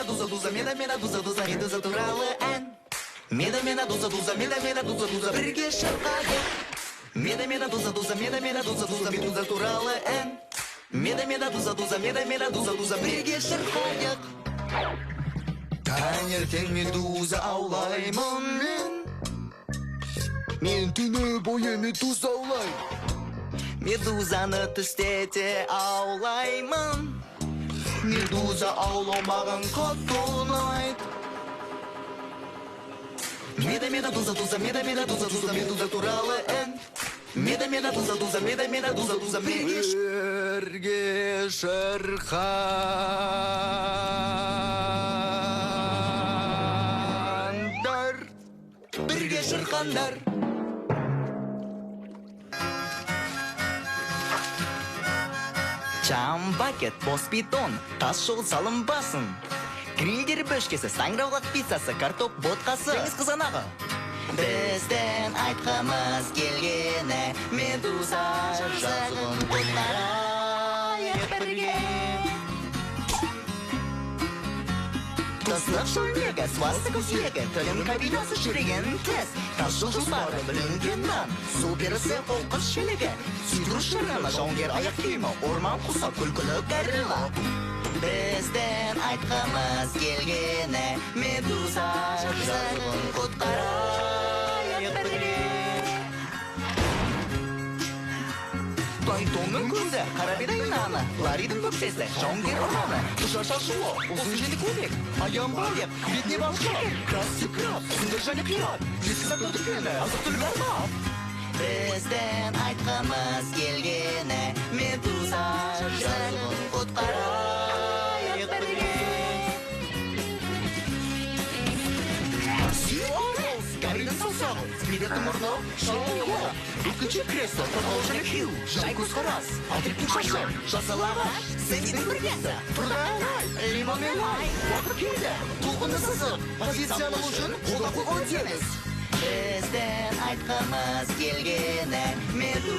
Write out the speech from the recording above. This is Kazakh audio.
медуза туралы ән. Медуза бірге шырқайық. Медуза туралы ән. Медуза бірге шырқайық. Таңертең медуза аулаймын мен түні бойы медуза аулаймын. Медузаны түсте де аулаймын. Медуза аулау маған қатты ұнайды. Медуза туралы ән. Медуза бірге шырқандар. Бірге шырқандар. Чам бакет, бос бетон, тас жол салынбасын. Грильдер бөшкесі, саңырауғақ пиццасы, картоп ботқасы, теңіз қызанағы. Бізден айтқымыз келгені, медуза жазығын құтқарайық бірге. Тыслық шөлмегі, свастық өсегі, тілім кабинасы жүреген тез. Тас жол жоспары білінген нан, су берісі қолқыз шелегі. Сүйдіру шырғаны, жауынгер аяқ киімі, орман құса, күлкілі кәріла. Бізден айтқымыз келгені, медуза жазығын құтқарайық бірге. Планктонның көзі, қарабедай наны, Ларидің бөксесі, жауынгер ұрманы, тұша шашуы, ұзын және көмек, аян байып, бетіне балшық, крассы краб, сүндір және пират, жескі сатты дүкені, азық түлік арбап. Бізден айтқымыз келгені, медуза жазығын құтқарайық бірге. Гарридің саусағы, Спиреттің ұрны, шауы, екінші кресло, торғау және хил, жай көзқарас, Алтректің шашы, жасыл ағаш, Сеннидің біргесі, тұрдай, лимон мен лай, уақыт келді, тұлғыны сызып, позицияны үшін қолда қойған теңіз. Бізден айтқымыз келгені, медуза